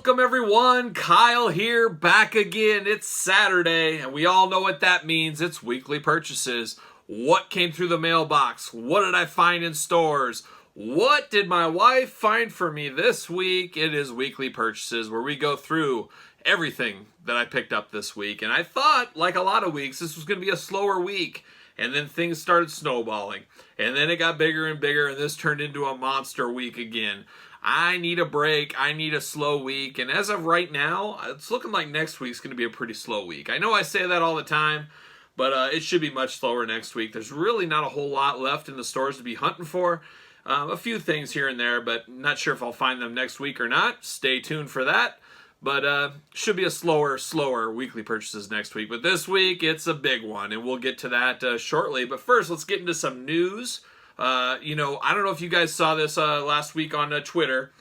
Welcome everyone, Kyle here, back again. It's Saturday, and we all know what that means. It's weekly purchases. What came through the mailbox? What did I find in stores? What did my wife find for me this week? It is weekly purchases where we go through everything that I picked up this week. And I thought, like a lot of weeks, this was going to be a slower week. And then things started snowballing. And then it got bigger and bigger, and this turned into a monster week again. I need a break. I need a slow week. And as of right now, it's looking like next week's going to be a pretty slow week. I know I say that all the time, but it should be much slower next week. There's really not a whole lot left in the stores to be hunting for. A few things here and there, but not sure if I'll find them next week or not. Stay tuned for that. But should be a slower weekly purchases next week. But this week, it's a big one, and we'll get to that shortly. But first, let's get into some news. I don't know if you guys saw this last week on Twitter.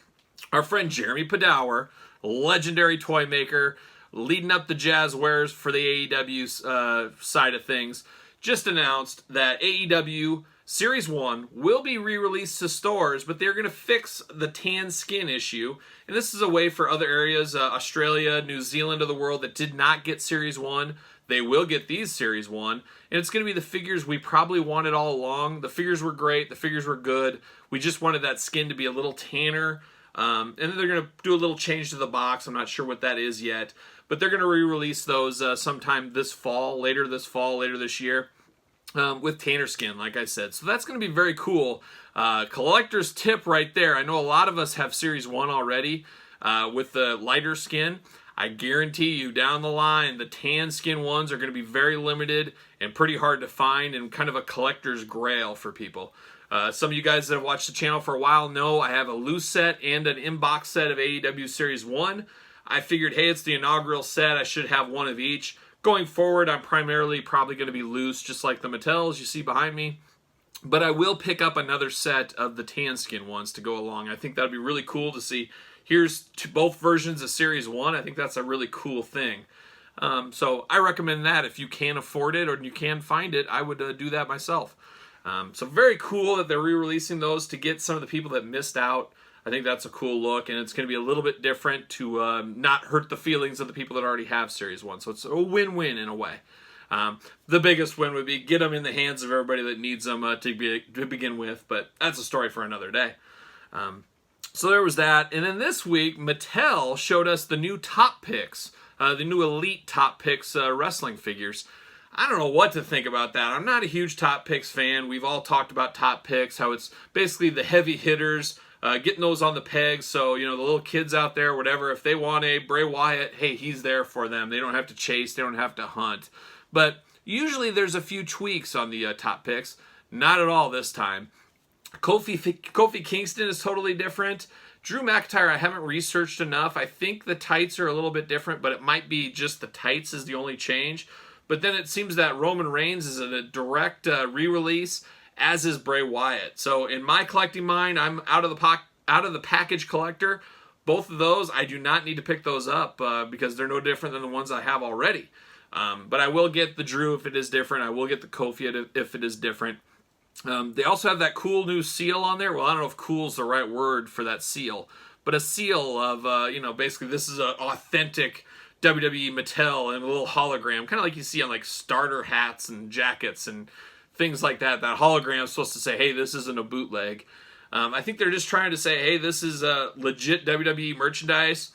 Our friend Jeremy Padower, legendary toy maker, leading up the jazz wares for the AEW side of things, just announced that AEW Series 1 will be re-released to stores, but they're going to fix the tan skin issue. And this is a way for other areas, Australia, New Zealand of the world, that did not get Series 1. They will get these Series 1. And it's going to be the figures we probably wanted all along. The figures were great. The figures were good. We just wanted that skin to be a little tanner. And then they're going to do a little change to the box. I'm not sure what that is yet. But they're going to re-release those sometime this fall, later this year. With tanner skin, like I said. So that's going to be very cool. Collector's tip right there. I know a lot of us have Series 1 already with the lighter skin. I guarantee you down the line, the tan skin ones are going to be very limited and pretty hard to find, and kind of a collector's grail for people. Some of you guys that have watched the channel for a while know I have a loose set and an in-box set of AEW Series 1. I figured, hey, it's the inaugural set. I should have one of each. Going forward, I'm primarily probably going to be loose, just like the Mattels you see behind me. But I will pick up another set of the tan skin ones to go along. I think that would be really cool to see. Here's both versions of Series 1. I think that's a really cool thing. So I recommend that. If you can afford it or you can find it, I would do that myself. So very cool that they're re-releasing those to get some of the people that missed out. I think that's a cool look, and it's going to be a little bit different to not hurt the feelings of the people that already have Series 1. So it's a win-win in a way. The biggest win would be get them in the hands of everybody that needs them to begin with, but that's a story for another day. So there was that. And then this week, Mattel showed us the new Top Picks, the new Elite Top Picks wrestling figures. I don't know what to think about that. I'm not a huge Top Picks fan. We've all talked about Top Picks, how it's basically the heavy hitters, getting those on the pegs. So, the little kids out there, whatever, if they want a Bray Wyatt, hey, he's there for them. They don't have to chase. They don't have to hunt. But usually there's a few tweaks on the Top Picks. Not at all this time. Kofi Kingston is totally different. Drew McIntyre, I haven't researched enough. I think the tights are a little bit different, but it might be just the tights is the only change. But then it seems that Roman Reigns is a direct re-release, as is Bray Wyatt. So in my collecting mind, I'm out of the package collector. Both of those, I do not need to pick those up because they're no different than the ones I have already. But I will get the Drew if it is different. I will get the Kofi if it is different. They also have that cool new seal on there. Well, I don't know if cool is the right word for that seal, but a seal of, basically this is an authentic WWE Mattel and a little hologram, kind of like you see on like starter hats and jackets and things like that. That hologram is supposed to say, hey, this isn't a bootleg. I think they're just trying to say, hey, this is legit WWE merchandise.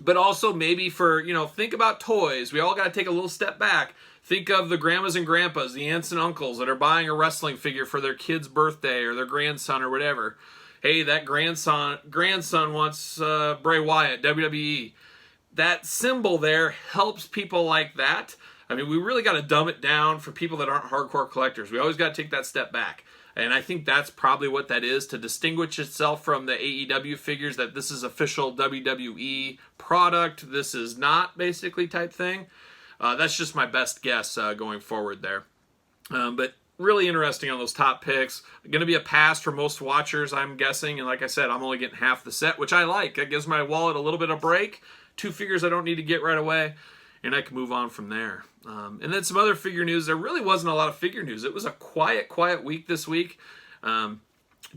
But also maybe for, think about toys. We all got to take a little step back. Think of the grandmas and grandpas, the aunts and uncles that are buying a wrestling figure for their kid's birthday or their grandson or whatever. Hey, that grandson wants Bray Wyatt, WWE. That symbol there helps people like that. I mean, we really got to dumb it down for people that aren't hardcore collectors. We always got to take that step back. And I think that's probably what that is, to distinguish itself from the AEW figures, that this is official WWE product, this is not, basically, type thing. That's just my best guess going forward there. But really interesting on those Top Picks. Going to be a pass for most watchers, I'm guessing. And like I said, I'm only getting half the set, which I like. That gives my wallet a little bit of break. 2 figures I don't need to get right away, and I can move on from there. And then some other figure news. There really wasn't a lot of figure news. It was a quiet week this week.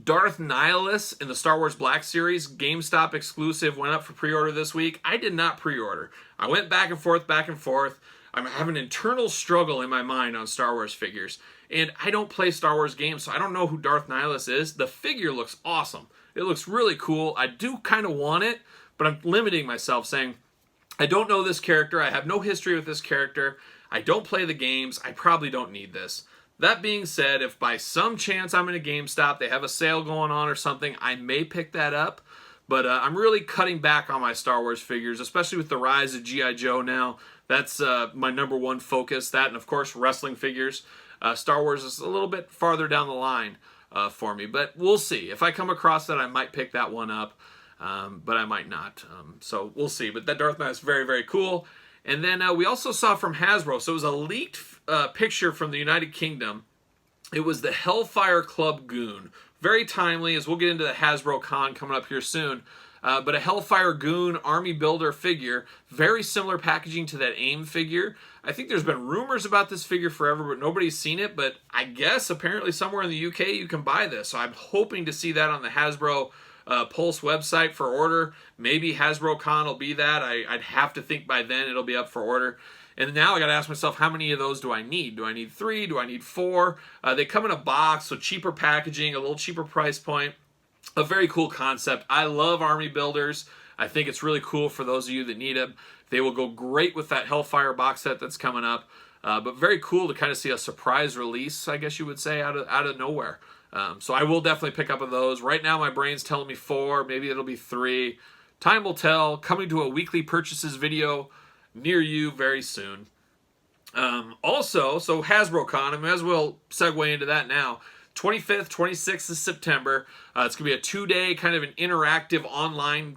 Darth Nihilus in the Star Wars Black Series, GameStop exclusive, went up for pre-order this week. I did not pre-order. I went back and forth, back and forth. I'm having an internal struggle in my mind on Star Wars figures. And I don't play Star Wars games, so I don't know who Darth Nihilus is. The figure looks awesome. It looks really cool. I do kind of want it, but I'm limiting myself, saying, I don't know this character. I have no history with this character. I don't play the games. I probably don't need this. That being said, if by some chance I'm in a GameStop, they have a sale going on or something, I may pick that up. But I'm really cutting back on my Star Wars figures, especially with the rise of G.I. Joe now. That's my number one focus. That and, of course, wrestling figures. Star Wars is a little bit farther down the line for me. But we'll see. If I come across that, I might pick that one up. But I might not. So we'll see. But that Darth Maul is very, very cool. And then we also saw from Hasbro, so it was a leaked picture from the United Kingdom. It was the Hellfire Club Goon. Very timely, as we'll get into the Hasbro Con coming up here soon. But a Hellfire Goon Army Builder figure. Very similar packaging to that AIM figure. I think there's been rumors about this figure forever, but nobody's seen it. But I guess apparently somewhere in the UK you can buy this. So I'm hoping to see that on the Hasbro Pulse website for order. Maybe Hasbro Con will be that. I'd have to think by then it'll be up for order. And now I got to ask myself, how many of those do I need? Do I need 3? Do I need 4? They come in a box, so cheaper packaging, a little cheaper price point. A very cool concept. I love Army Builders. I think it's really cool for those of you that need them. They will go great with that Hellfire box set that's coming up. But very cool to kind of see a surprise release, I guess you would say, out of nowhere. So I will definitely pick up on those. Right now my brain's telling me 4, maybe it'll be 3. Time will tell. Coming to a weekly purchases video near you very soon. Also, so Hasbro Con, I may as well segue into that now. 25th, 26th of September. It's going to be a 2-day kind of an interactive online,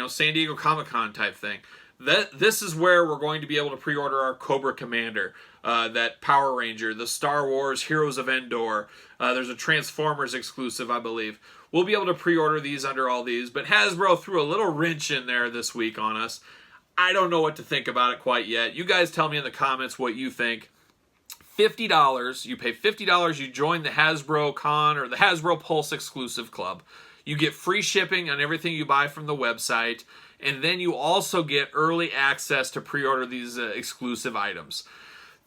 San Diego Comic-Con type thing. This is where we're going to be able to pre-order our Cobra Commander, that Power Ranger, the Star Wars Heroes of Endor. There's a Transformers exclusive, I believe. We'll be able to pre-order these under all these, but Hasbro threw a little wrench in there this week on us. I don't know what to think about it quite yet. You guys tell me in the comments what you think. $50, you pay $50, you join the Hasbro Con or the Hasbro Pulse exclusive club. You get free shipping on everything you buy from the website, and then you also get early access to pre-order these exclusive items.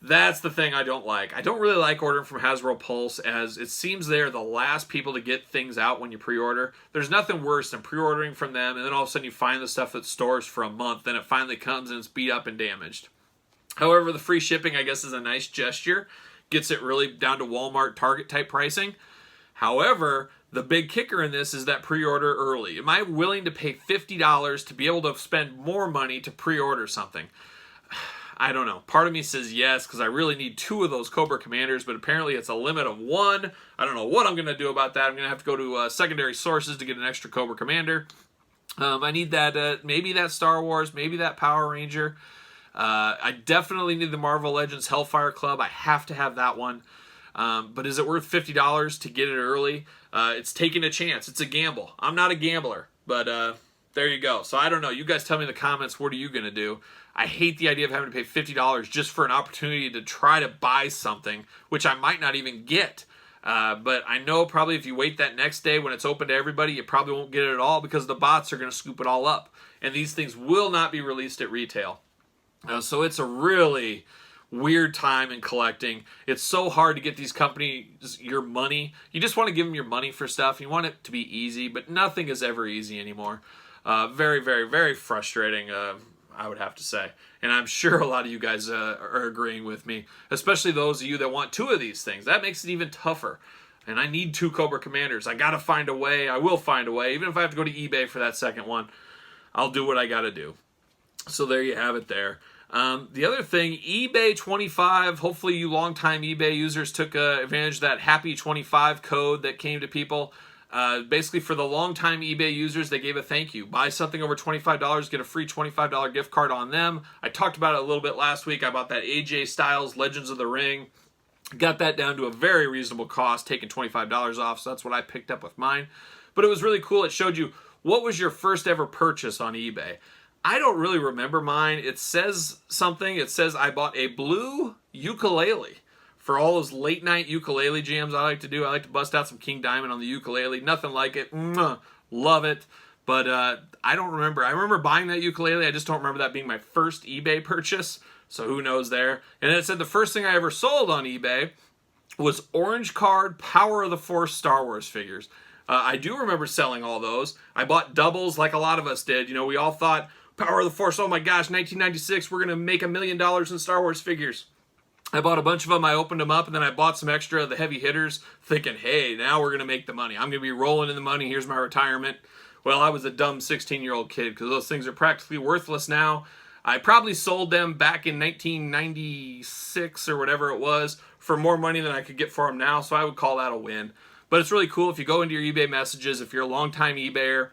That's the thing I don't like. I don't really like ordering from Hasbro Pulse, as it seems they're the last people to get things out when you pre-order. There's nothing worse than pre-ordering from them, and then all of a sudden you find the stuff at stores for a month, then it finally comes and it's beat up and damaged. However, the free shipping, I guess, is a nice gesture. Gets it really down to Walmart, Target type pricing. However, the big kicker in this is that pre-order early. Am I willing to pay $50 to be able to spend more money to pre-order something? I don't know. Part of me says yes, because I really need 2 of those Cobra Commanders, but apparently it's a limit of 1. I don't know what I'm going to do about that. I'm going to have to go to secondary sources to get an extra Cobra Commander. I need that, maybe that Star Wars, maybe that Power Ranger. I definitely need the Marvel Legends Hellfire Club. I have to have that one. But is it worth $50 to get it early? It's taking a chance. It's a gamble. I'm not a gambler, but there you go. So I don't know. You guys tell me in the comments, what are you going to do? I hate the idea of having to pay $50 just for an opportunity to try to buy something, which I might not even get. But I know probably if you wait that next day when it's open to everybody, you probably won't get it at all because the bots are going to scoop it all up. And these things will not be released at retail. So it's a really weird time in collecting. It's so hard to get these companies your money. You just want to give them your money for stuff. You want it to be easy, but nothing is ever easy anymore. Very, very, very frustrating, I would have to say. And I'm sure a lot of you guys are agreeing with me, especially those of you that want 2 of these things. That makes it even tougher. And I need 2 Cobra Commanders. I got to find a way. I will find a way. Even if I have to go to eBay for that second one, I'll do what I got to do. So there you have it there. The other thing, eBay 25, hopefully you longtime eBay users took advantage of that Happy 25 code that came to people. Basically for the longtime eBay users, they gave a thank you. Buy something over $25, get a free $25 gift card on them. I talked about it a little bit last week. I bought that AJ Styles Legends of the Ring. Got that down to a very reasonable cost, taking $25 off, so that's what I picked up with mine. But it was really cool. It showed you what was your first ever purchase on eBay. I don't really remember mine. It says something. It says I bought a blue ukulele For all those late night ukulele jams I like to do, I like to bust out some King Diamond on the ukulele. Nothing like it. Love it. But I don't remember. I remember buying that ukulele. I just don't remember that being my first eBay purchase. So who knows there. And it said the first thing I ever sold on eBay was Orange Card Power of the Force Star Wars figures. I do remember selling all those. I bought doubles like a lot of us did. You know, we all thought, Power of the Force, oh my gosh, 1996, we're going to make $1 million in Star Wars figures. I bought a bunch of them, I opened them up, and then I bought some extra of the heavy hitters, thinking, hey, now we're going to make the money. I'm going to be rolling in the money, here's my retirement. Well, I was a dumb 16-year-old kid, because those things are practically worthless now. I probably sold them back in 1996 or whatever it was for more money than I could get for them now, so I would call that a win. But it's really cool. If you go into your eBay messages, if you're a longtime eBayer,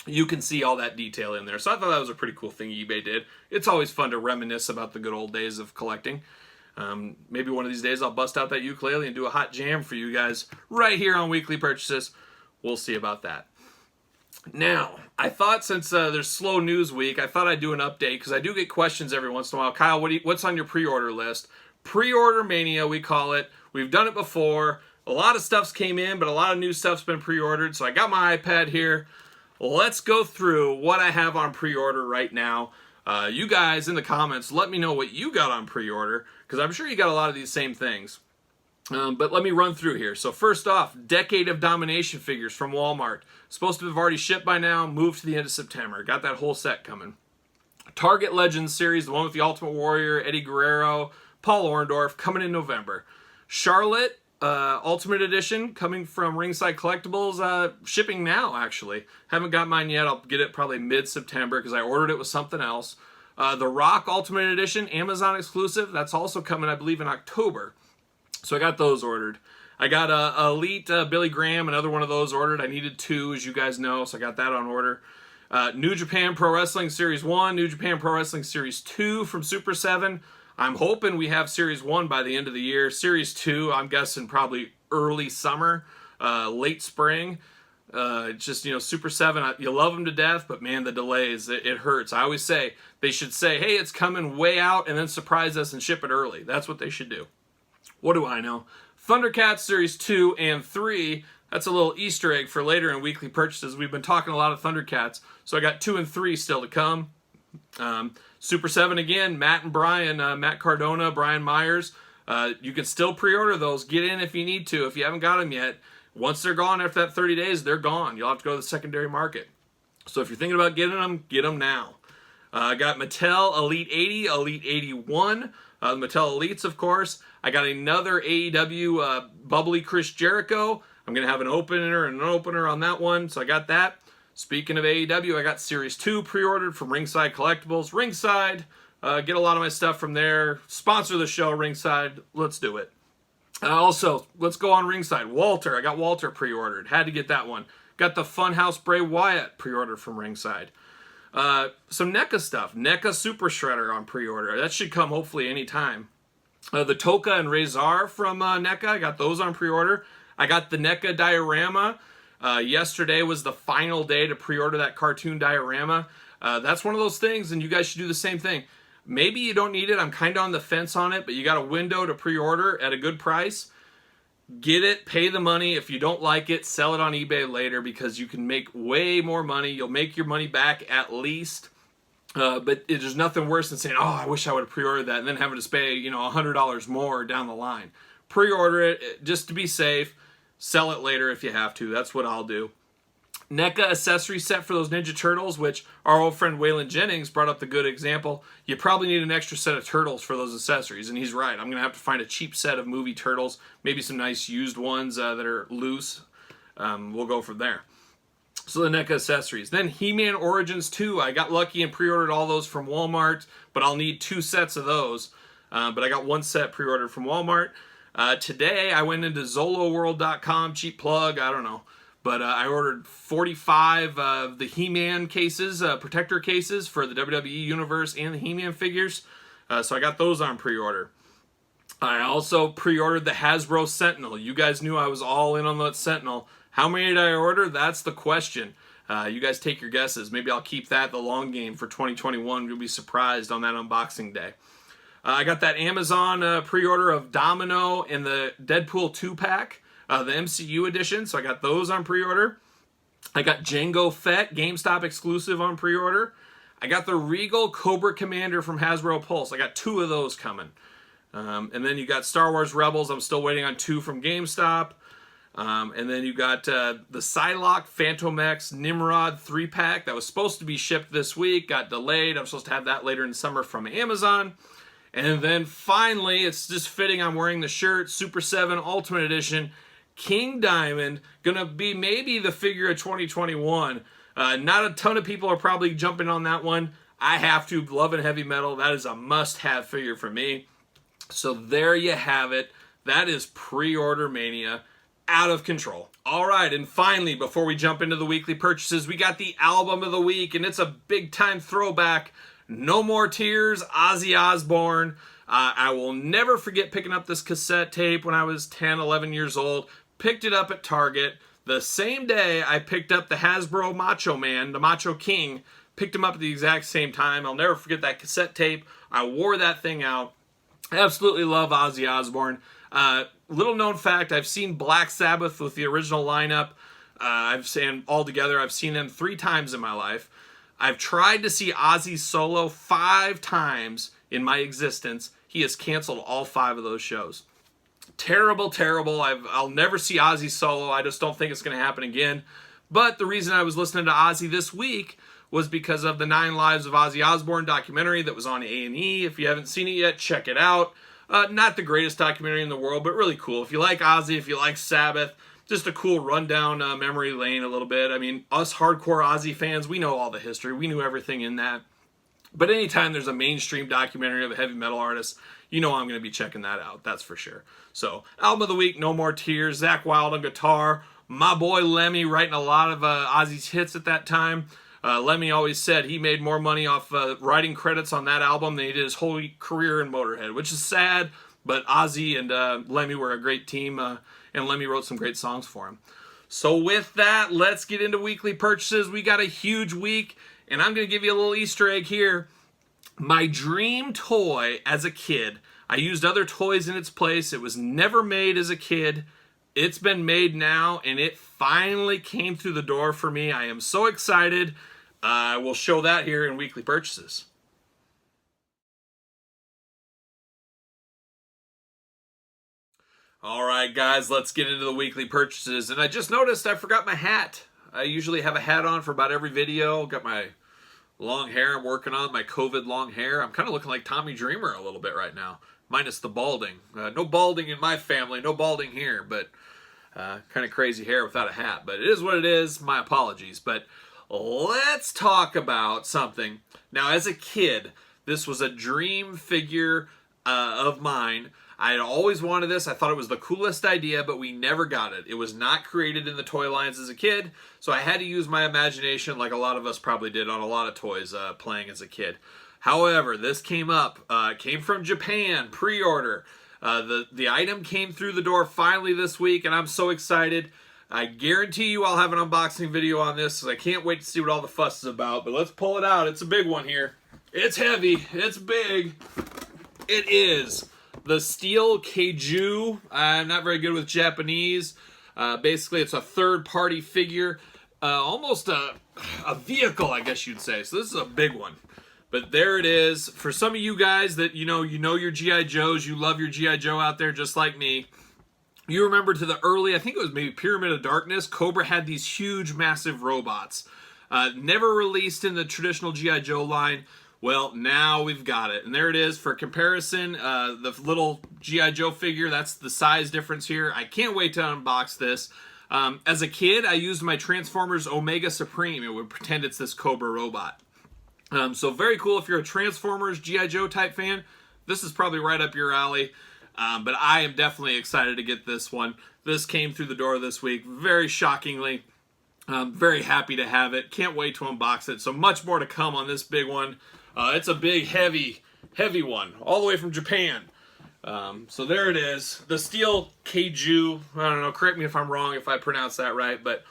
you can see all that detail in there. So I thought that was a pretty cool thing eBay did. It's always fun to reminisce about the good old days of collecting. Maybe one of these days I'll bust out that ukulele and do a hot jam for you guys right here on Weekly Purchases. We'll see about that. Now, I thought since there's slow news week, I thought I'd do an update because I do get questions every once in a while. Kyle, what's on your pre-order list? Pre-order mania, we call it. We've done it before. A lot of stuff's came in, but a lot of new stuff's been pre-ordered. So I got my iPad here. Let's go through what I have on pre-order right now. You guys in the comments, let me know what you got on pre-order because I'm sure you got a lot of these same things. But let me run through here. So first off, Decade of Domination figures from Walmart. Supposed to have already shipped by now, moved to the end of September. Got that whole set coming. Target Legends series, the one with the Ultimate Warrior, Eddie Guerrero, Paul Orndorff, coming in November. Charlotte Ultimate Edition coming from Ringside Collectibles, shipping now actually. Haven't got mine yet. I'll get it probably mid-September because I ordered it with something else. The Rock Ultimate Edition, Amazon exclusive. That's also coming, I believe, in October. So I got those ordered. I got Elite Billy Graham, another one of those ordered. I needed 2, as you guys know, so I got that on order. New Japan Pro Wrestling Series 1, New Japan Pro Wrestling Series 2 from Super 7. I'm hoping we have Series 1 by the end of the year. Series 2, I'm guessing probably early summer, late spring. Just, you know, Super 7, you love them to death, but man, the delays, it hurts. I always say, they should say, hey, it's coming way out, and then surprise us and ship it early. That's what they should do. What do I know? Thundercats Series 2 and 3, that's a little Easter egg for later in weekly purchases. We've been talking a lot of Thundercats, so I got 2 and 3 still to come. Super 7 again, Matt and Brian, Matt Cardona, Brian Myers. You can still pre-order those. Get in if you need to, if you haven't got them yet. Once they're gone after that 30 days, they're gone. You'll have to go to the secondary market. So if you're thinking about getting them, get them now. I got Mattel Elite 80, Elite 81, Mattel Elites, of course. I got another AEW Bubbly Chris Jericho. I'm going to have an opener and an opener on that one, so I got that. Speaking of AEW, I got Series 2 pre-ordered from Ringside Collectibles. Ringside, get a lot of my stuff from there. Sponsor the show, Ringside. Let's do it. Also, let's go on Ringside. Walter, I got Walter pre-ordered. Had to get that one. Got the Funhouse Bray Wyatt pre-ordered from Ringside. Some NECA stuff. NECA Super Shredder on pre-order. That should come hopefully anytime. The Toka and Razor from NECA, I got those on pre-order. I got the NECA diorama. Yesterday was the final day to pre-order that cartoon diorama. That's one of those things, and you guys should do the same thing. Maybe you don't need it. I'm kind of on the fence on it, but you got a window to pre-order at a good price. Get it, pay the money. If you don't like it, sell it on eBay later because you can make way more money. You'll make your money back at least. But there's nothing worse than saying, oh, I wish I would have pre-ordered that, and then having to pay, you know, $100 more down the line. Pre-order it just to be safe. Sell it later if you have to. That's what I'll do. NECA accessory set for those Ninja Turtles, which our old friend Waylon Jennings brought up the good example. You probably need an extra set of turtles for those accessories, and he's right. I'm going to have to find a cheap set of movie turtles, maybe some nice used ones that are loose. We'll go from there. So the NECA accessories. Then He-Man Origins 2. I got lucky and pre-ordered all those from Walmart, but I'll need 2 sets of those. But I got 1 set pre-ordered from Walmart. Today I went into ZoloWorld.com, cheap plug, I don't know. But I ordered 45 of the He-Man cases, protector cases for the WWE Universe and the He-Man figures. So I got those on pre-order. I also pre-ordered the Hasbro Sentinel. You guys knew I was all in on that Sentinel. How many did I order? That's the question. You guys take your guesses. Maybe I'll keep that the long game for 2021. You'll be surprised on that unboxing day. I got that Amazon pre-order of Domino and the Deadpool 2-pack, the MCU edition, so I got those on pre-order. I got Jango Fett, GameStop exclusive, on pre-order. I got the Regal Cobra Commander from Hasbro Pulse. I got 2 of those coming. And then you got Star Wars Rebels. I'm still waiting on 2 from GameStop. And then you got the Psylocke Phantom X Nimrod 3-pack that was supposed to be shipped this week. Got delayed. I'm supposed to have that later in the summer from Amazon. And then finally, it's just fitting I'm wearing the shirt, Super 7 Ultimate Edition, King Diamond. Gonna be maybe the figure of 2021. Not a ton of people are probably jumping on that one. I have to. Love and heavy metal. That is a must-have figure for me. So there you have it. That is pre-order mania. Out of control. All right, and finally, before we jump into the weekly purchases, we got the album of the week, and it's a big-time throwback. No More Tears, Ozzy Osbourne. I will never forget picking up this cassette tape when I was 10, 11 years old. Picked it up at Target. The same day I picked up the Hasbro Macho Man, the Macho King. Picked him up at the exact same time. I'll never forget that cassette tape. I wore that thing out. I absolutely love Ozzy Osbourne. Little known fact, I've seen Black Sabbath with the original lineup. I've seen them 3 times in my life. I've tried to see Ozzy solo 5 times in my existence. He has canceled all 5 of those shows. Terrible, terrible. I'll never see Ozzy solo. I just don't think it's going to happen again. But the reason I was listening to Ozzy this week was because of the 9 Lives of Ozzy Osbourne documentary that was on A&E. If you haven't seen it yet, check it out. Not the greatest documentary in the world, but really cool. If you like Ozzy, if you like Sabbath, just a cool rundown memory lane a little bit. I mean, us hardcore Ozzy fans, we know all the history. We knew everything in that. But anytime there's a mainstream documentary of a heavy metal artist, you know I'm going to be checking that out. That's for sure. So, album of the week, No More Tears. Zakk Wylde on guitar. My boy Lemmy writing a lot of Ozzy's hits at that time. Lemmy always said he made more money off writing credits on that album than he did his whole career in Motorhead, which is sad, but Ozzy and Lemmy were a great team, and Lemmy wrote some great songs for him. So with that, let's get into weekly purchases. We got a huge week, and I'm going to give you a little Easter egg here. My dream toy as a kid, I used other toys in its place. It was never made as a kid. It's been made now, and it finally came through the door for me. I am so excited. I will show that here in weekly purchases. All right, guys, let's get into the weekly purchases. And I just noticed I forgot my hat. I usually have a hat on for about every video. Got my long hair I'm working on, my COVID long hair. I'm kind of looking like Tommy Dreamer a little bit right now, minus the balding. No balding in my family, no balding here, but kind of crazy hair without a hat. But it is what it is. My apologies. But let's talk about something. Now, as a kid, this was a dream figure of mine. I had always wanted this. I thought it was the coolest idea, but we never got it. It was not created in the toy lines as a kid, so I had to use my imagination like a lot of us probably did on a lot of toys playing as a kid. However, this came from Japan, pre-order. The item came through the door finally this week, and I'm so excited. I guarantee you I'll have an unboxing video on this, so I can't wait to see what all the fuss is about. But let's pull it out. It's a big one here. It's heavy. It's big. It is the Steel Keiju. I'm not very good with Japanese. Basically, it's a third-party figure. Almost a vehicle, I guess you'd say. So this is a big one. But there it is. For some of you guys that you know your G.I. Joes, you love your G.I. Joe out there just like me. You remember to the early, I think it was maybe Pyramid of Darkness, Cobra had these huge, massive robots. Never released in the traditional G.I. Joe line. Well, now we've got it. And there it is. For comparison, the little G.I. Joe figure, that's the size difference here. I can't wait to unbox this. As a kid, I used my Transformers Omega Supreme. It would pretend it's this Cobra robot. So very cool if you're a Transformers G.I. Joe type fan. This is probably right up your alley. But I am definitely excited to get this one. This came through the door this week, very shockingly. Very happy to have it. Can't wait to unbox it. So much more to come on this big one. It's a big, heavy one, all the way from Japan. So there it is. The Steel Keiju. I don't know, correct me if I'm wrong if I pronounce that right, but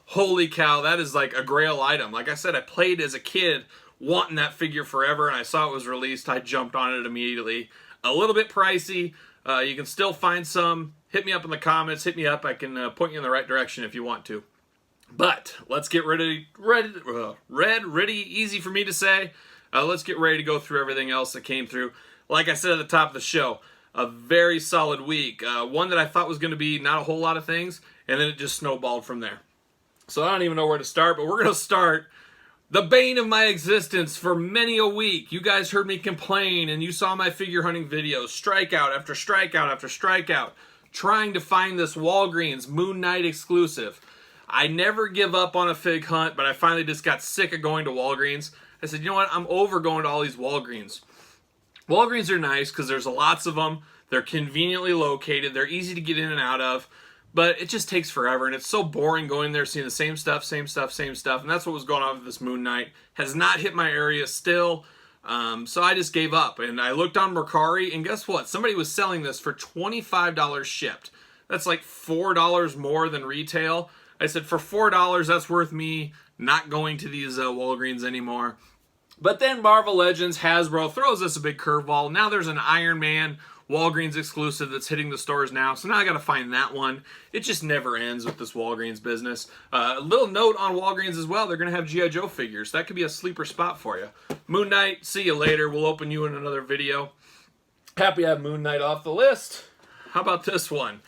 holy cow, that is like a Grail item. Like I said, I played as a kid wanting that figure forever, and I saw it was released. I jumped on it immediately. A little bit pricey. You can still find some. Hit me up in the comments. Hit me up. I can point you in the right direction if you want to. But let's get ready, easy for me to say. Let's get ready to go through everything else that came through. Like I said at the top of the show, a very solid week. One that I thought was going to be not a whole lot of things, and then it just snowballed from there. So I don't even know where to start, but we're going to start the bane of my existence for many a week. You guys heard me complain, and you saw my figure hunting videos, strikeout after strikeout after strikeout, trying to find this Walgreens Moon Knight exclusive. I never give up on a fig hunt, but I finally just got sick of going to Walgreens. I said, you know what, I'm over going to all these Walgreens. Walgreens are nice because there's lots of them. They're conveniently located. They're easy to get in and out of. But it just takes forever, and it's so boring going there, seeing the same stuff. And that's what was going on with this Moon Knight. Has not hit my area still, so I just gave up. And I looked on Mercari, and guess what? Somebody was selling this for $25 shipped. That's like $4 more than retail. I said, for $4, that's worth me not going to these Walgreens anymore. But then Marvel Legends, Hasbro throws us a big curveball. Now there's an Iron Man Walgreens exclusive that's hitting the stores now. So now I got to find that one. It just never ends with this Walgreens business. A little note on Walgreens as well. They're going to have G.I. Joe figures. That could be a sleeper spot for you. Moon Knight, see you later. We'll open you in another video. Happy to have Moon Knight off the list. How about this one?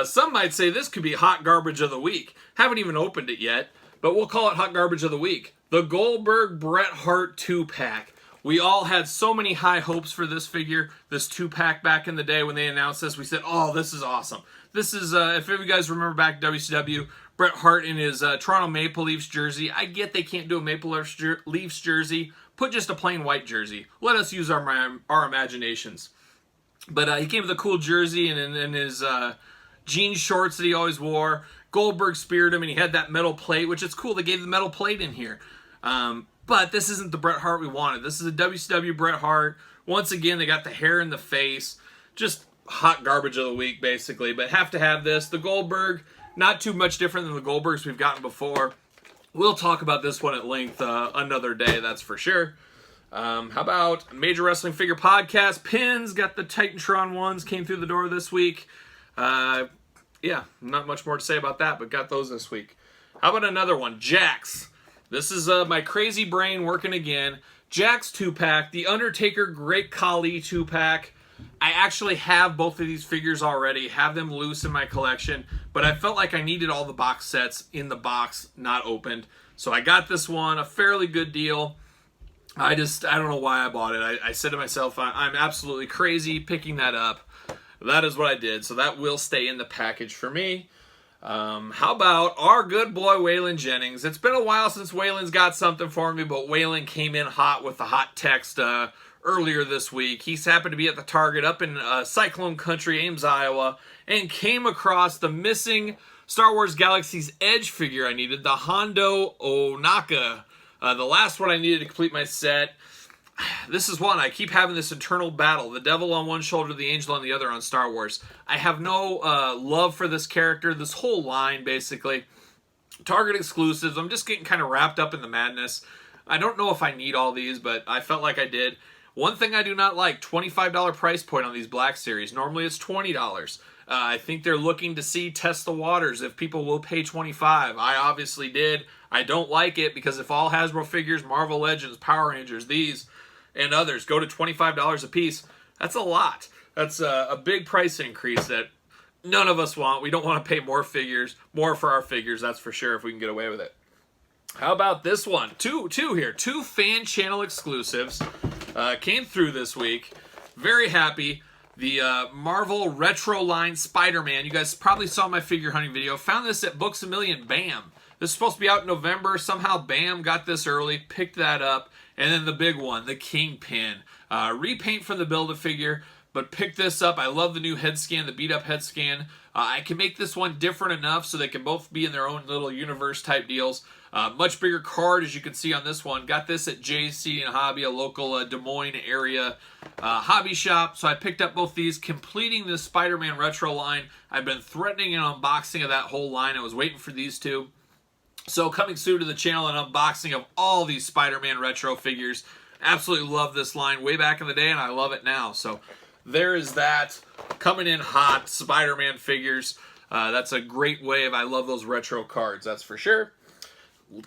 Some might say this could be hot garbage of the week. Haven't even opened it yet, but we'll call it hot garbage of the week. The Goldberg Bret Hart 2-pack. We all had so many high hopes for this figure, this 2-pack back in the day when they announced this. We said, oh, this is awesome. This is, if you guys remember back WCW, Bret Hart in his Toronto Maple Leafs jersey. I get they can't do a Maple Leafs jersey. Put just a plain white jersey. Let us use our imaginations. But he came with a cool jersey and his jean shorts that he always wore. Goldberg speared him, and he had that metal plate, which is cool. They gave the metal plate in here. But this isn't the Bret Hart we wanted. This is a WCW Bret Hart. Once again, they got the hair in the face. Just hot garbage of the week, basically. But have to have this. The Goldberg, not too much different than the Goldbergs we've gotten before. We'll talk about this one at length another day, that's for sure. How about Major Wrestling Figure Podcast? Pins, got the Titantron ones, came through the door this week. Yeah, not much more to say about that, but got those this week. How about another one? Jax. This is my crazy brain working again. Jax 2-pack, the Undertaker Great Khali 2-pack. I actually have both of these figures already, have them loose in my collection, but I felt like I needed all the box sets in the box, not opened. So I got this one, a fairly good deal. I don't know why I bought it. I said to myself, I'm absolutely crazy picking that up. That is what I did, so that will stay in the package for me. How about our good boy Waylon Jennings? It's been a while since Waylon's got something for me, but Waylon came in hot with the hot text earlier this week. He's happened to be at the Target up in Cyclone Country, Ames, Iowa, and came across the missing Star Wars Galaxy's Edge figure I needed, the Hondo Onaka. The last one I needed to complete my set. This is one, I keep having this internal battle. The devil on one shoulder, the angel on the other on Star Wars. I have no love for this character, this whole line, basically. Target exclusives, I'm just getting kind of wrapped up in the madness. I don't know if I need all these, but I felt like I did. One thing I do not like, $25 price point on these Black Series. Normally it's $20. I think they're looking to test the waters if people will pay $25. I obviously did. I don't like it because if all Hasbro figures, Marvel Legends, Power Rangers, these and others go to $25 a piece, that's a lot. That's a big price increase that none of us want. We don't want to pay more for our figures, that's for sure, if we can get away with it. How about this one? Two here. Two fan channel exclusives came through this week. Very happy. The Marvel Retro Line Spider-Man. You guys probably saw my figure hunting video. Found this at Books A Million. Bam. This is supposed to be out in November. Somehow, bam, got this early. Picked that up. And then the big one, the Kingpin. Repaint for the Build-A-Figure, but pick this up. I love the new head scan, the beat-up head scan. I can make this one different enough so they can both be in their own little universe type deals. Much bigger card, as you can see on this one. Got this at JC and Hobby, a local Des Moines area hobby shop. So I picked up both these, completing this Spider-Man Retro line. I've been threatening an unboxing of that whole line. I was waiting for these two. So coming soon to the channel, an unboxing of all these Spider-Man retro figures. Absolutely love this line way back in the day, and I love it now. So there is that. Coming in hot, Spider-Man figures. That's a great wave. I love those retro cards, that's for sure.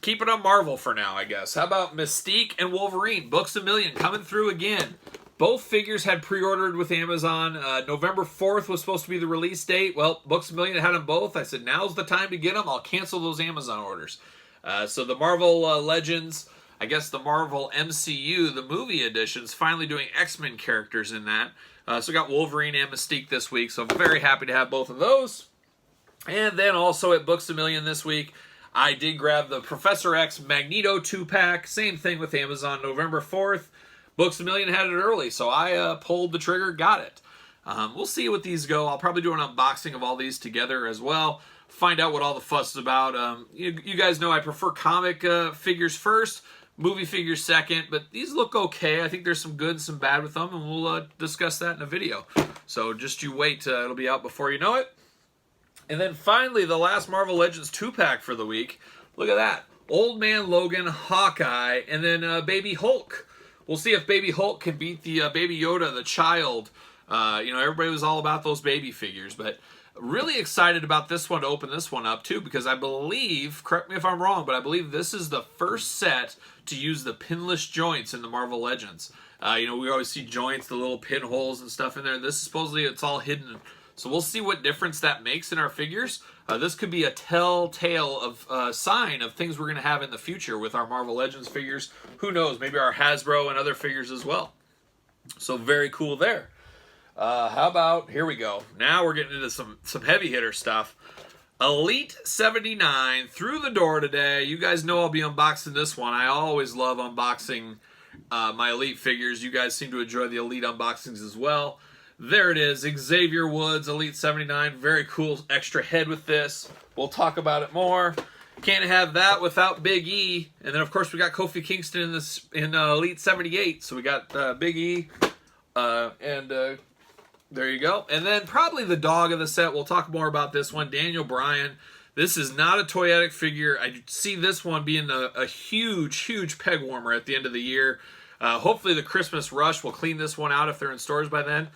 Keep it on Marvel for now, I guess. How about Mystique and Wolverine? Books A Million coming through again. Both figures had pre-ordered with Amazon. November 4th was supposed to be the release date. Well, Books A Million had them both. I said, now's the time to get them. I'll cancel those Amazon orders. So the Marvel Legends, I guess the Marvel MCU, the movie editions, finally doing X-Men characters in that. So we got Wolverine and Mystique this week. So I'm very happy to have both of those. And then also at Books A Million this week, I did grab the Professor X Magneto 2-pack. Same thing with Amazon, November 4th. Books A Million had it early, so I pulled the trigger, got it. We'll see what these go. I'll probably do an unboxing of all these together as well. Find out what all the fuss is about. You guys know I prefer comic figures first, movie figures second, but these look okay. I think there's some good and some bad with them, and we'll discuss that in a video. So just you wait. It'll be out before you know it. And then finally, the last Marvel Legends 2-pack for the week. Look at that. Old Man Logan, Hawkeye, and then Baby Hulk. We'll see if Baby Hulk can beat the Baby Yoda, the child. Everybody was all about those baby figures, but really excited about this one to open this one up too, because I believe, correct me if I'm wrong, but I believe this is the first set to use the pinless joints in the Marvel Legends. We always see joints, the little pinholes and stuff in there. This is supposedly, it's all hidden. So we'll see what difference that makes in our figures. This could be a telltale of sign of things we're going to have in the future with our Marvel Legends figures. Who knows? Maybe our Hasbro and other figures as well. So very cool there. How about, here we go. Now we're getting into some heavy hitter stuff. Elite 79 through the door today. You guys know I'll be unboxing this one. I always love unboxing my Elite figures. You guys seem to enjoy the Elite unboxings as well. There it is, Xavier Woods, Elite 79. Very cool extra head with this. We'll talk about it more. Can't have that without Big E. And then, of course, we got Kofi Kingston in Elite 78. So we got Big E. There you go. And then probably the dog of the set. We'll talk more about this one, Daniel Bryan. This is not a toyetic figure. I see this one being a huge, huge peg warmer at the end of the year. Hopefully the Christmas rush will clean this one out if they're in stores by then.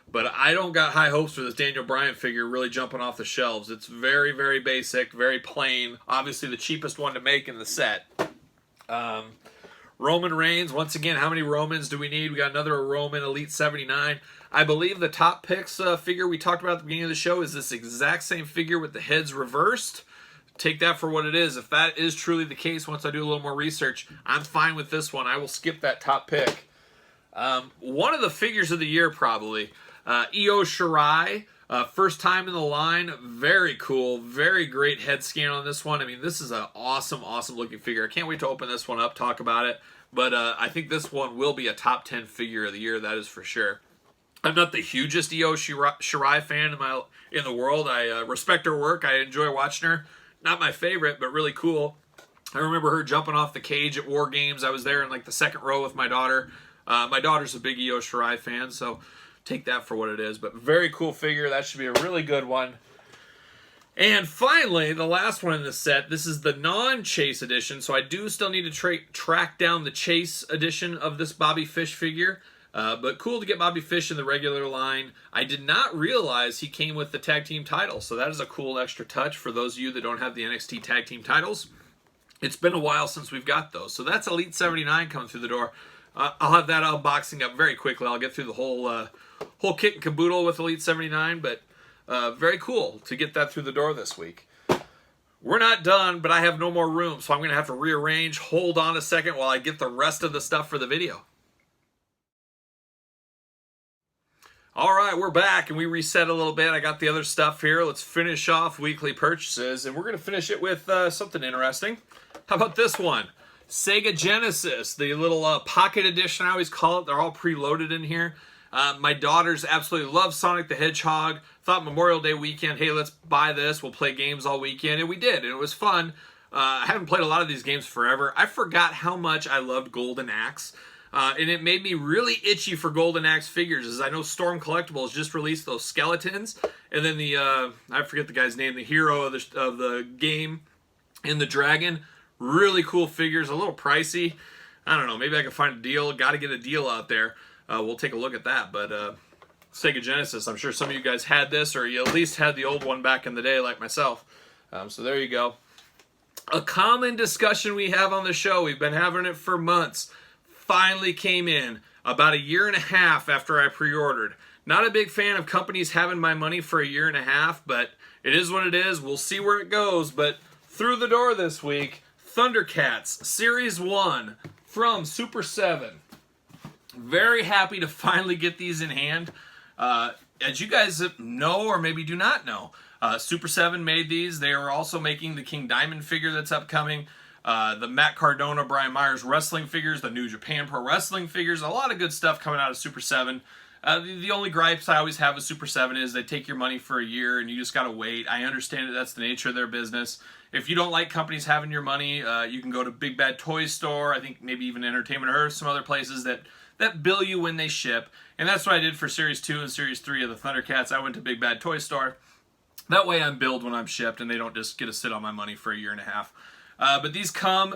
But I don't got high hopes for this Daniel Bryan figure really jumping off the shelves. It's very, very basic, very plain. Obviously the cheapest one to make in the set. Roman Reigns, once again, how many Romans do we need? We got another Roman Elite 79. I believe the Top Picks figure we talked about at the beginning of the show is this exact same figure with the heads reversed. Take that for what it is. If that is truly the case, once I do a little more research, I'm fine with this one. I will skip that Top Pick. One of the figures of the year, probably. Io Shirai, first time in the line. Very cool. Very great head scan on this one. I mean, this is an awesome, awesome looking figure. I can't wait to open this one up, talk about it. But I think this one will be a top 10 figure of the year. That is for sure. I'm not the hugest Io Shirai fan in the world. I respect her work. I enjoy watching her. Not my favorite, but really cool. I remember her jumping off the cage at War Games. I was there in like the second row with my daughter. My daughter's a big Io Shirai fan, so take that for what it is. But very cool figure. That should be a really good one. And finally, the last one in the set. This is the non-Chase edition, so I do still need to track down the Chase edition of this Bobby Fish figure. But cool to get Bobby Fish in the regular line. I did not realize he came with the tag team title, so that is a cool extra touch for those of you that don't have the NXT tag team titles. It's been a while since we've got those. So that's Elite 79 coming through the door. I'll have that unboxing up very quickly. I'll get through the whole kit and caboodle with Elite 79, but very cool to get that through the door this week. We're not done, but I have no more room, so I'm going to have to rearrange. Hold on a second while I get the rest of the stuff for the video. All right, we're back, and we reset a little bit. I got the other stuff here. Let's finish off weekly purchases, and we're going to finish it with something interesting. How about this one? Sega Genesis, the little pocket edition, I always call it. They're all preloaded in here. My daughters absolutely love Sonic the Hedgehog. Thought Memorial Day weekend, hey, let's buy this. We'll play games all weekend, and we did, and it was fun. I haven't played a lot of these games forever. I forgot how much I loved Golden Axe. And it made me really itchy for Golden Axe figures, as I know Storm Collectibles just released those skeletons, and then the I forget the guy's name, the hero of the game, and the dragon. Really cool figures, a little pricey. I don't know, maybe I can find a deal. Got to get a deal out there. We'll take a look at that, but Sega Genesis. I'm sure some of you guys had this, or you at least had the old one back in the day like myself. So there you go. A common discussion we have on the show, we've been having it for months, finally came in about a year and a half after I pre-ordered. Not a big fan of companies having my money for a year and a half, but it is what it is. We'll see where it goes. But through the door this week, Thundercats Series 1 from Super 7. Very happy to finally get these in hand. As you guys know, or maybe do not know, Super 7 made these. They are also making the King Diamond figure that's upcoming. The Matt Cardona, Brian Myers wrestling figures, the New Japan Pro Wrestling figures. A lot of good stuff coming out of Super 7. The only gripes I always have with Super 7 is they take your money for a year and you just got to wait. I understand that that's the nature of their business. If you don't like companies having your money, you can go to Big Bad Toy Store, I think maybe even Entertainment Earth, some other places that bill you when they ship. And that's what I did for Series 2 and Series 3 of the Thundercats. I went to Big Bad Toy Store. That way I'm billed when I'm shipped and they don't just get to sit on my money for a year and a half. But these come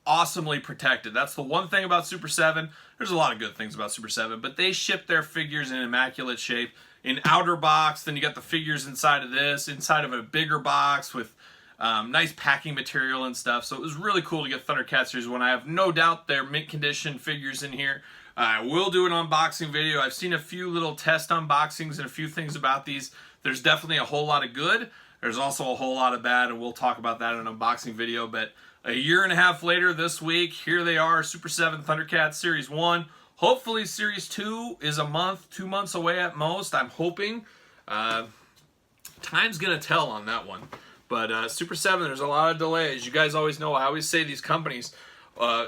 awesomely protected. That's the one thing about Super 7. There's a lot of good things about Super 7, but they ship their figures in immaculate shape. In outer box, then you got the figures inside of this, inside of a bigger box with nice packing material and stuff. So it was really cool to get Thundercats Series 1. I have no doubt they're mint condition figures in here. I will do an unboxing video. I've seen a few little test unboxings and a few things about these. There's definitely a whole lot of good. There's also a whole lot of bad, and we'll talk about that in an unboxing video. But a year and a half later this week, here they are, Super 7 Thundercats Series 1. Hopefully Series 2 is a month, 2 months away at most, I'm hoping. Time's going to tell on that one. But Super 7, there's a lot of delays. You guys always know, I always say these companies,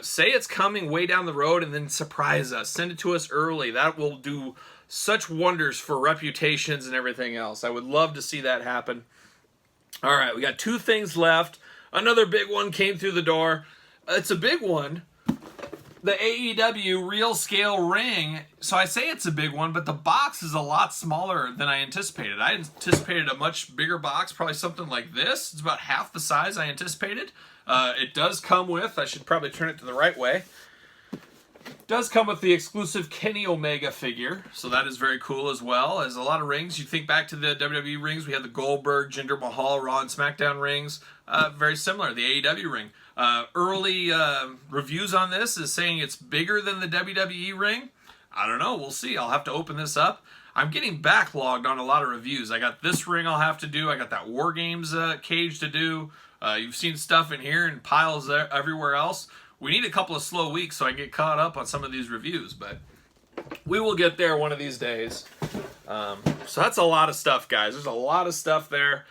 say it's coming way down the road and then surprise us. Send it to us early. That will do such wonders for reputations and everything else. I would love to see that happen. All right, we got 2 things left. Another big one came through the door. It's a big one. The AEW Real Scale Ring. So I say it's a big one, but the box is a lot smaller than I anticipated. I anticipated a much bigger box, probably something like this. It's about half the size I anticipated. It does come with, I should probably turn it to the right way. It does come with the exclusive Kenny Omega figure, so that is very cool as well. As a lot of rings, you think back to the WWE rings, we had the Goldberg, Jinder Mahal, Raw and SmackDown rings. Very similar, the AEW ring. Early reviews on this is saying it's bigger than the WWE ring. I don't know, we'll see. I'll have to open this up. I'm getting backlogged on a lot of reviews. I got this ring I'll have to do. I got that War Games cage to do. You've seen stuff in here and piles everywhere else. We need a couple of slow weeks so I can get caught up on some of these reviews, but we will get there one of these days. So that's a lot of stuff, guys. There's a lot of stuff there.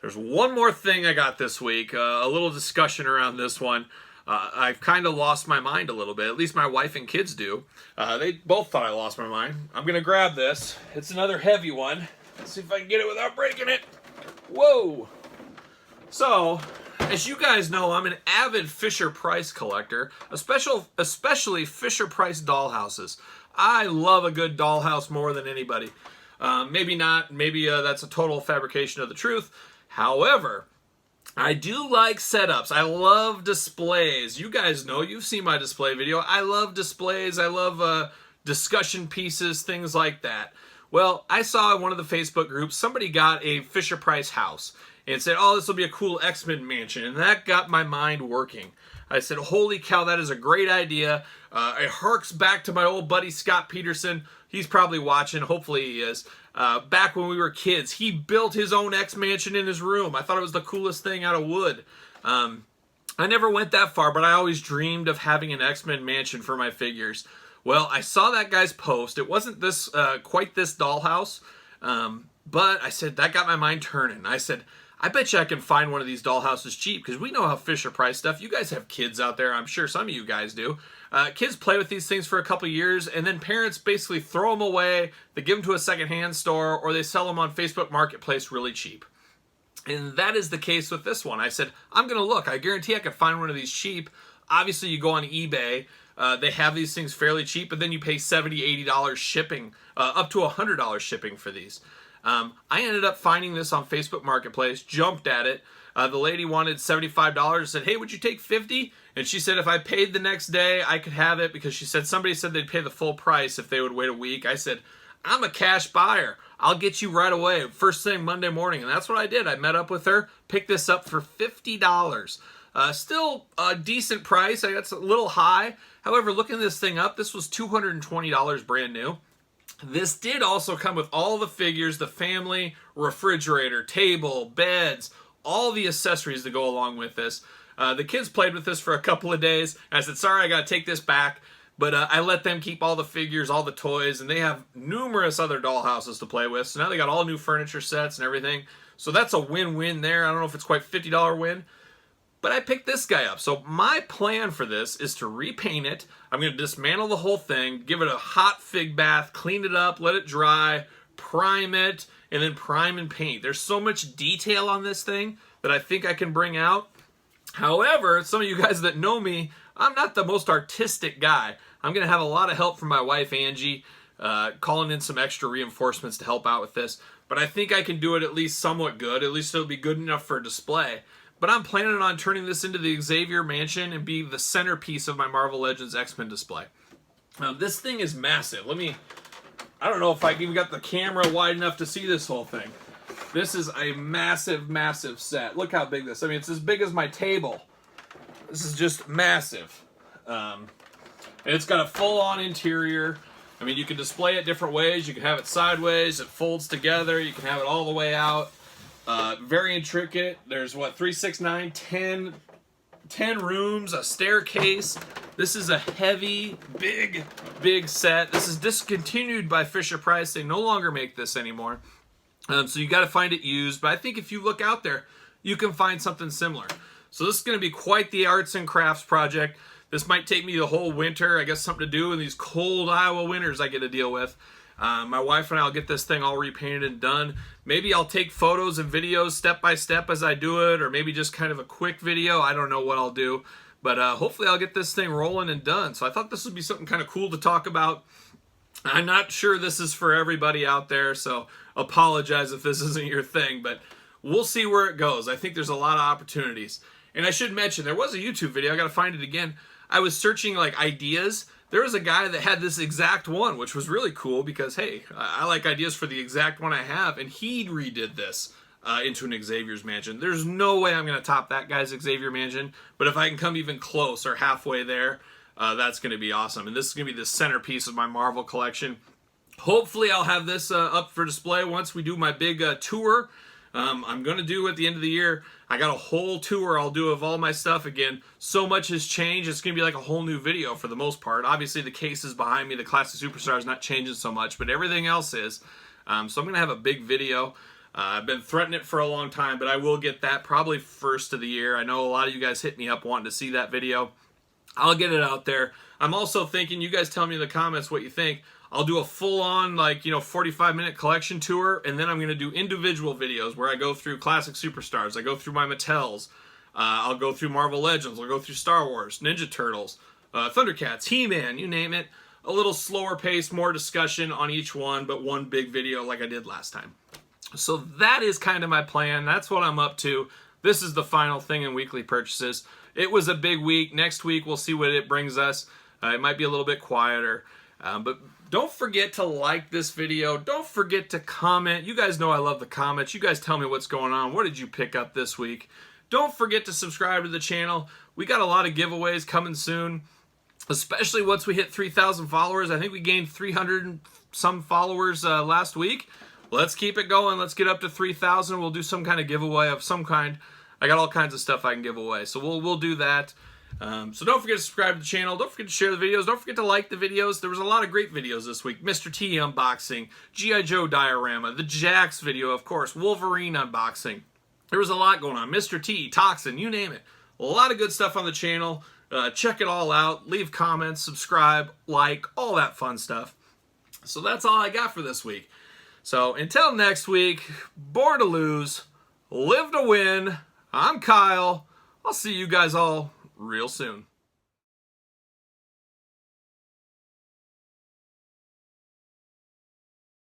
There's one more thing I got this week, a little discussion around this one. I've kind of lost my mind a little bit. At least my wife and kids do. They both thought I lost my mind. I'm going to grab this. It's another heavy one. Let's see if I can get it without breaking it. Whoa! So, as you guys know, I'm an avid Fisher-Price collector, especially Fisher-Price dollhouses. I love a good dollhouse more than anybody. Maybe not. Maybe that's a total fabrication of the truth. However, I do like setups. I love displays. You guys know, you've seen my display video. I love displays. I love discussion pieces, things like that. Well, I saw in one of the Facebook groups, somebody got a Fisher-Price house and said, oh, this will be a cool X-Men mansion. And that got my mind working. I said, holy cow, that is a great idea. It harks back to my old buddy Scott Peterson. He's probably watching. Hopefully he is. Back when we were kids, he built his own X-Mansion in his room. I thought it was the coolest thing out of wood. I never went that far, but I always dreamed of having an X-Men mansion for my figures. Well, I saw that guy's post. It wasn't this quite this dollhouse, but I said, that got my mind turning. I said, I bet you I can find one of these dollhouses cheap, because we know how Fisher-Price stuff. You guys have kids out there. I'm sure some of you guys do. Kids play with these things for a couple years, and then parents basically throw them away. They give them to a secondhand store, or they sell them on Facebook Marketplace really cheap. And that is the case with this one. I said, I'm going to look. I guarantee I could find one of these cheap. Obviously, you go on eBay. They have these things fairly cheap, but then you pay $70, $80 shipping, up to $100 shipping for these. I ended up finding this on Facebook Marketplace, jumped at it. The lady wanted $75, said, hey, would you take $50? And she said if I paid the next day, I could have it, because she said somebody said they'd pay the full price if they would wait a week. I said, I'm a cash buyer. I'll get you right away, first thing Monday morning. And that's what I did. I met up with her, picked this up for $50. Still a decent price. I got a little high. However, looking this thing up, this was $220 brand new. This did also come with all the figures, the family, refrigerator, table, beds, all the accessories that go along with this. The kids played with this for a couple of days. I said, sorry, I got to take this back. But I let them keep all the figures, all the toys, and they have numerous other dollhouses to play with. So now they got all new furniture sets and everything. So that's a win-win there. I don't know if it's quite $50 win. But I picked this guy up. So my plan for this is to repaint it. I'm going to dismantle the whole thing, give it a hot fig bath, clean it up, let it dry, prime it, and then prime and paint. There's so much detail on this thing that I think I can bring out. However, some of you guys that know me, I'm not the most artistic guy. I'm going to have a lot of help from my wife, Angie, calling in some extra reinforcements to help out with this. But I think I can do it at least somewhat good. At least it'll be good enough for a display. But I'm planning on turning this into the Xavier Mansion and be the centerpiece of my Marvel Legends X-Men display. This thing is massive. I don't know if I even got the camera wide enough to see this whole thing. This is a massive, massive set. Look how big this is. I mean, it's as big as my table. This is just massive. And it's got a full-on interior. I mean, you can display it different ways. You can have it sideways. It folds together. You can have it all the way out. Very intricate. There's, 3, 6, 9, 10 rooms, a staircase. This is a heavy, big set. This is discontinued by Fisher-Price. They no longer make this anymore. So you got to find it used. But I think if you look out there, you can find something similar. So this is going to be quite the arts and crafts project. This might take me the whole winter. I guess something to do in these cold Iowa winters I get to deal with. My wife and I will get this thing all repainted and done. Maybe I'll take photos and videos step by step as I do it, or maybe just kind of a quick video. I don't know what I'll do. But hopefully I'll get this thing rolling and done. So I thought this would be something kind of cool to talk about. I'm not sure this is for everybody out there, so apologize if this isn't your thing, but we'll see where it goes. I think there's a lot of opportunities. And I should mention, there was a YouTube video. I got to find it again. I was searching like ideas. There was a guy that had this exact one, which was really cool because, hey, I like ideas for the exact one I have, and he redid this into an Xavier's Mansion. There's no way I'm going to top that guy's Xavier Mansion, but if I can come even close or halfway there, that's going to be awesome. And this is going to be the centerpiece of my Marvel collection. Hopefully I'll have this up for display once we do my big tour. I'm going to do at the end of the year. I got a whole tour I'll do of all my stuff again. So much has changed. It's going to be like a whole new video for the most part. Obviously the case is behind me. The Classic Superstar is not changing so much, but everything else is. So I'm going to have a big video. I've been threatening it for a long time, but I will get that probably first of the year. I know a lot of you guys hit me up wanting to see that video. I'll get it out there. I'm also thinking, you guys tell me in the comments what you think. I'll do a full-on, 45-minute collection tour, and then I'm going to do individual videos where I go through Classic Superstars. I go through my Mattels. I'll go through Marvel Legends. I'll go through Star Wars, Ninja Turtles, Thundercats, He-Man, you name it. A little slower pace, more discussion on each one, but one big video like I did last time. So that is kind of my plan. That's what I'm up to. This is the final thing in weekly purchases. It was a big week. Next week, we'll see what it brings us. It might be a little bit quieter. But don't forget to like this video. Don't forget to comment. You guys know I love the comments. You guys tell me what's going on. What did you pick up this week? Don't forget to subscribe to the channel. We got a lot of giveaways coming soon, especially once we hit 3,000 followers. I think we gained 300 and some followers last week. Let's keep it going. Let's get up to 3,000. We'll do some kind of giveaway of some kind. I got all kinds of stuff I can give away, so we'll do that. So don't forget to subscribe to the channel. Don't forget to share the videos. Don't forget to like the videos. There was a lot of great videos this week. Mr. T unboxing, G.I. Joe diorama, the Jax video, of course, Wolverine unboxing. There was a lot going on. Mr. T, Toxin, you name it. A lot of good stuff on the channel. Check it all out. Leave comments, subscribe, like, all that fun stuff. So that's all I got for this week. So until next week, born to lose, live to win. I'm Kyle. I'll see you guys all real soon.